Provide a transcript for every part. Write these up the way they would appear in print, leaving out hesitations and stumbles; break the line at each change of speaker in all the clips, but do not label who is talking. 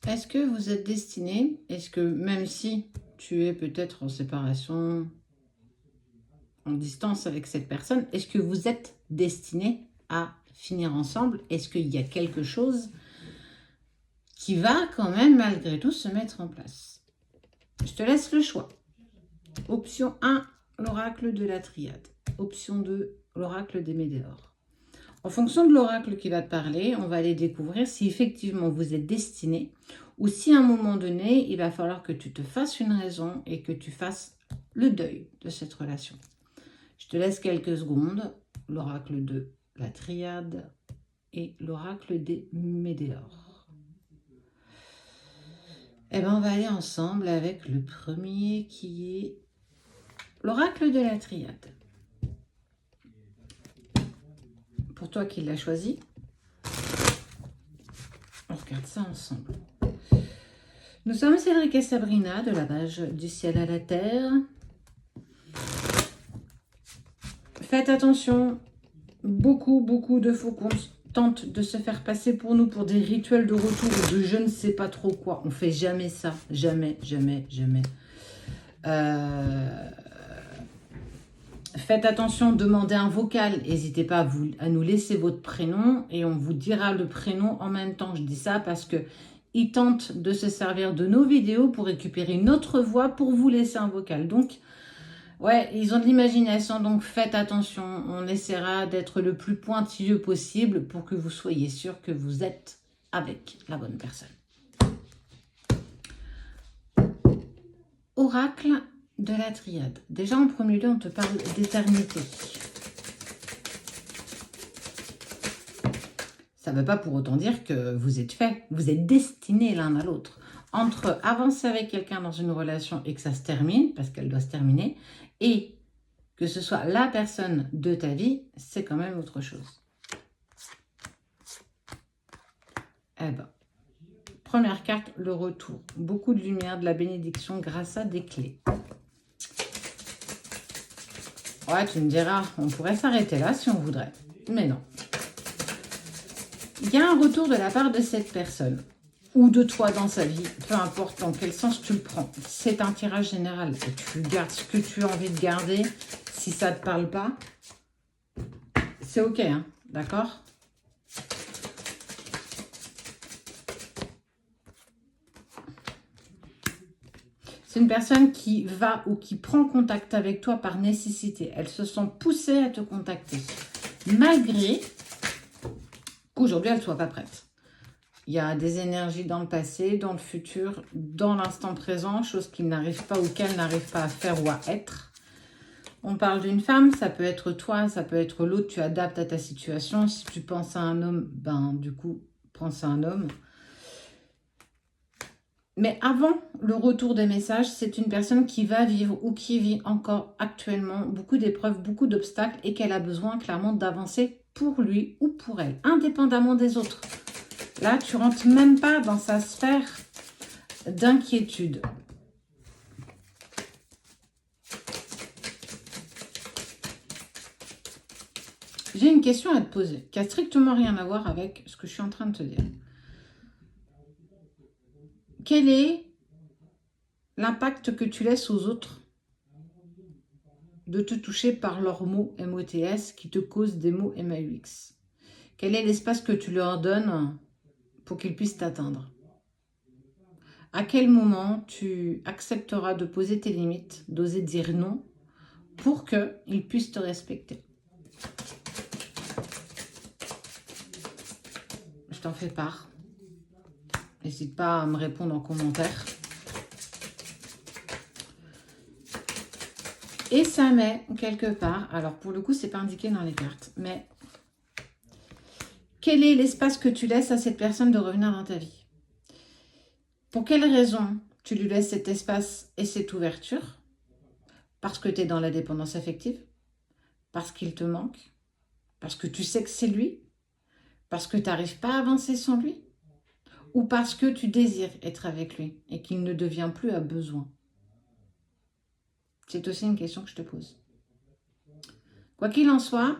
Est-ce que vous êtes destiné, est-ce que même si tu es peut-être en séparation, en distance avec cette personne, est-ce que vous êtes destiné à finir ensemble? Est-ce qu'il y a quelque chose qui va quand même malgré tout se mettre en place? Je te laisse le choix. Option 1, l'oracle de la triade. Option 2, l'oracle des météores. En fonction de l'oracle qui va te parler, on va aller découvrir si effectivement vous êtes destiné ou si à un moment donné, il va falloir que tu te fasses une raison et que tu fasses le deuil de cette relation. Je te laisse quelques secondes. L'oracle de la triade et l'oracle des météores. Eh bien, on va aller ensemble avec le premier qui est l'oracle de la triade. Pour toi qui l'as choisi, on regarde ça ensemble. Nous sommes Cédric et Sabrina de la page du ciel à la terre. Faites attention, beaucoup de faux comptes tentent de se faire passer pour nous pour des rituels de retour ou de je ne sais pas trop quoi. On fait jamais ça, jamais. Faites attention, demandez un vocal. N'hésitez pas à nous laisser votre prénom et on vous dira le prénom en même temps. Je dis ça parce que ils tentent de se servir de nos vidéos pour récupérer une autre voix pour vous laisser un vocal. Donc, ouais, ils ont de l'imagination, donc faites attention. On essaiera d'être le plus pointilleux possible pour que vous soyez sûr que vous êtes avec la bonne personne. Oracle de la triade. Déjà, en premier lieu, on te parle d'éternité. Ça ne veut pas pour autant dire que vous êtes fait. Vous êtes destinés l'un à l'autre. Entre avancer avec quelqu'un dans une relation et que ça se termine, parce qu'elle doit se terminer, et que ce soit la personne de ta vie, c'est quand même autre chose. Eh ben, première carte, le retour. Beaucoup de lumière, de la bénédiction grâce à des clés. Ouais, tu me diras, on pourrait s'arrêter là si on voudrait. Mais non. Il y a un retour de la part de cette personne ou de toi dans sa vie, peu importe dans quel sens tu le prends. C'est un tirage général. Et tu gardes ce que tu as envie de garder. Si ça ne te parle pas, c'est ok, hein, d'accord? C'est une personne qui va ou qui prend contact avec toi par nécessité. Elle se sent poussée à te contacter, malgré qu'aujourd'hui, elle ne soit pas prête. Il y a des énergies dans le passé, dans le futur, dans l'instant présent, chose qu'il n'arrive pas ou qu'elle n'arrive pas à faire ou à être. On parle d'une femme, ça peut être toi, ça peut être l'autre, tu adaptes à ta situation. Si tu penses à un homme, ben du coup, pense à un homme. Mais avant le retour des messages, c'est une personne qui va vivre ou qui vit encore actuellement beaucoup d'épreuves, beaucoup d'obstacles et qu'elle a besoin clairement d'avancer pour lui ou pour elle, indépendamment des autres. Là, tu rentres même pas dans sa sphère d'inquiétude. J'ai une question à te poser qui n'a strictement rien à voir avec ce que je suis en train de te dire. Quel est l'impact que tu laisses aux autres de te toucher par leurs mots MOTS qui te causent des mots MAUX? Quel est l'espace que tu leur donnes pour qu'ils puissent t'atteindre? À quel moment tu accepteras de poser tes limites, d'oser dire non pour qu'ils puissent te respecter? Je t'en fais part. N'hésite pas à me répondre en commentaire. Et ça met quelque part, alors pour le coup, c'est pas indiqué dans les cartes, mais quel est l'espace que tu laisses à cette personne de revenir dans ta vie? Pour quelle raison tu lui laisses cet espace et cette ouverture? Parce que tu es dans la dépendance affective? Parce qu'il te manque? Parce que tu sais que c'est lui? Parce que tu n'arrives pas à avancer sans lui? Ou parce que tu désires être avec lui et qu'il ne devient plus à besoin? C'est aussi une question que je te pose. Quoi qu'il en soit,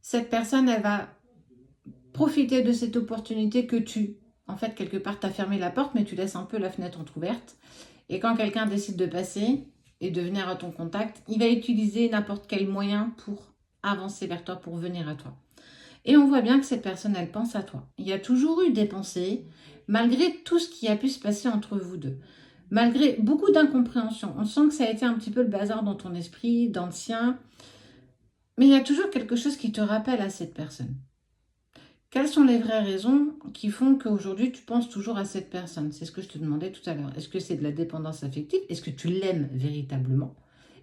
cette personne, elle va profiter de cette opportunité que tu En fait, quelque part, tu as fermé la porte, mais tu laisses un peu la fenêtre entrouverte. Et quand quelqu'un décide de passer et de venir à ton contact, il va utiliser n'importe quel moyen pour avancer vers toi, pour venir à toi. Et on voit bien que cette personne, elle pense à toi. Il y a toujours eu des pensées, malgré tout ce qui a pu se passer entre vous deux. Malgré beaucoup d'incompréhension. On sent que ça a été un petit peu le bazar dans ton esprit, dans le sien. Mais il y a toujours quelque chose qui te rappelle à cette personne. Quelles sont les vraies raisons qui font qu'aujourd'hui tu penses toujours à cette personne? C'est ce que je te demandais tout à l'heure. Est-ce que c'est de la dépendance affective? Est-ce que tu l'aimes véritablement?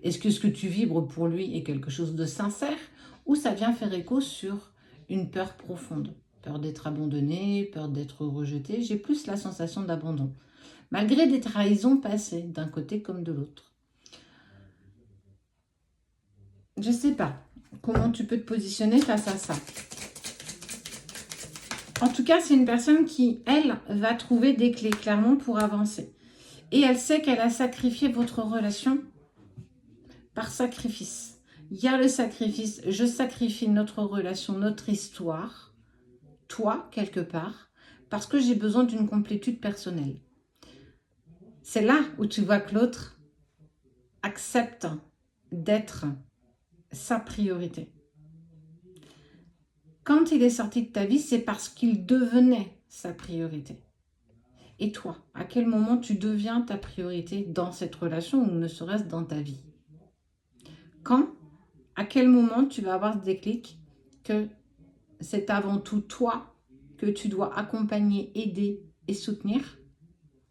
Est-ce que ce que tu vibres pour lui est quelque chose de sincère? Ou ça vient faire écho sur une peur profonde? Peur d'être abandonné, peur d'être rejeté. J'ai plus la sensation d'abandon. Malgré des trahisons passées, d'un côté comme de l'autre. Je ne sais pas comment tu peux te positionner face à ça. En tout cas, c'est une personne qui, elle, va trouver des clés, clairement, pour avancer. Et elle sait qu'elle a sacrifié votre relation par sacrifice. Il y a le sacrifice, je sacrifie notre relation, notre histoire, toi, quelque part, parce que j'ai besoin d'une complétude personnelle. C'est là où tu vois que l'autre accepte d'être sa priorité. Quand il est sorti de ta vie, c'est parce qu'il devenait sa priorité. Et toi, à quel moment tu deviens ta priorité dans cette relation ou ne serait-ce dans ta vie? Quand, à quel moment tu vas avoir ce déclic que c'est avant tout toi que tu dois accompagner, aider et soutenir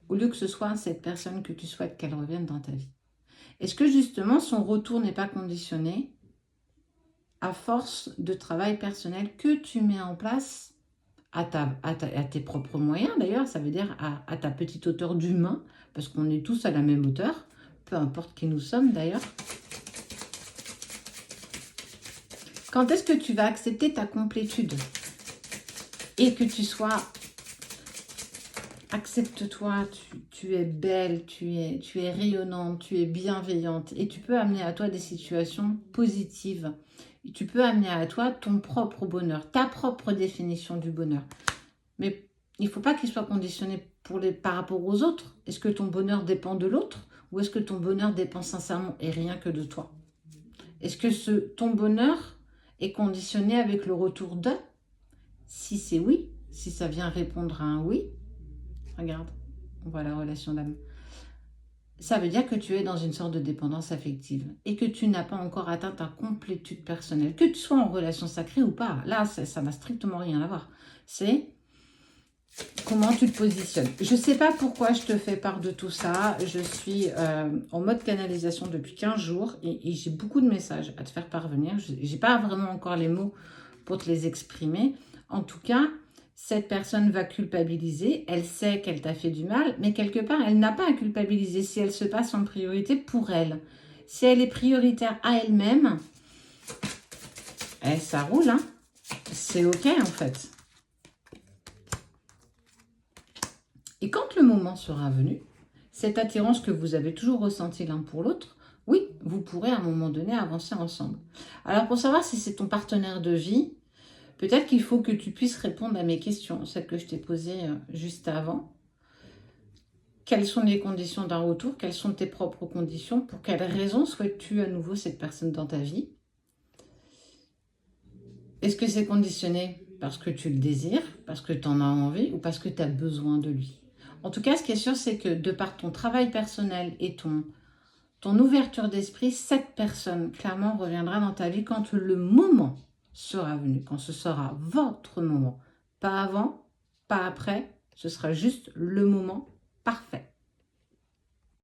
au lieu que ce soit cette personne que tu souhaites qu'elle revienne dans ta vie? Est-ce que justement son retour n'est pas conditionné à force de travail personnel que tu mets en place à tes propres moyens d'ailleurs, ça veut dire à ta petite hauteur d'humain, parce qu'on est tous à la même hauteur, peu importe qui nous sommes d'ailleurs. Quand est-ce que tu vas accepter ta complétude et que tu sois... Accepte-toi, tu es belle, tu es rayonnante, tu es bienveillante et tu peux amener à toi des situations positives. Et tu peux amener à toi ton propre bonheur, ta propre définition du bonheur. Mais il ne faut pas qu'il soit conditionné par rapport aux autres. Est-ce que ton bonheur dépend de l'autre ou est-ce que ton bonheur dépend sincèrement et rien que de toi? Est-ce que ton bonheur est conditionné avec le retour de? Si c'est oui, si ça vient répondre à un oui, regarde, on voit la relation d'âme. Ça veut dire que tu es dans une sorte de dépendance affective et que tu n'as pas encore atteint ta complétude personnelle. Que tu sois en relation sacrée ou pas, là, ça n'a strictement rien à voir. C'est comment tu te positionnes. Je ne sais pas pourquoi je te fais part de tout ça. Je suis en mode canalisation depuis 15 jours et j'ai beaucoup de messages à te faire parvenir. Je n'ai pas vraiment encore les mots pour te les exprimer. En tout cas, cette personne va culpabiliser. Elle sait qu'elle t'a fait du mal, mais quelque part, elle n'a pas à culpabiliser si elle se passe en priorité pour elle. Si elle est prioritaire à elle-même, ça roule, hein. C'est OK en fait. Et quand le moment sera venu, cette attirance que vous avez toujours ressentie l'un pour l'autre, oui, vous pourrez à un moment donné avancer ensemble. Alors pour savoir si c'est ton partenaire de vie, peut-être qu'il faut que tu puisses répondre à mes questions, celles que je t'ai posées juste avant. Quelles sont les conditions d'un retour? Quelles sont tes propres conditions? Pour quelles raisons souhaites-tu à nouveau cette personne dans ta vie? Est-ce que c'est conditionné parce que tu le désires, parce que tu en as envie ou parce que tu as besoin de lui? En tout cas, ce qui est sûr, c'est que de par ton travail personnel et ton ouverture d'esprit, cette personne, clairement, reviendra dans ta vie quand le moment sera venu, quand ce sera votre moment. Pas avant, pas après, ce sera juste le moment parfait.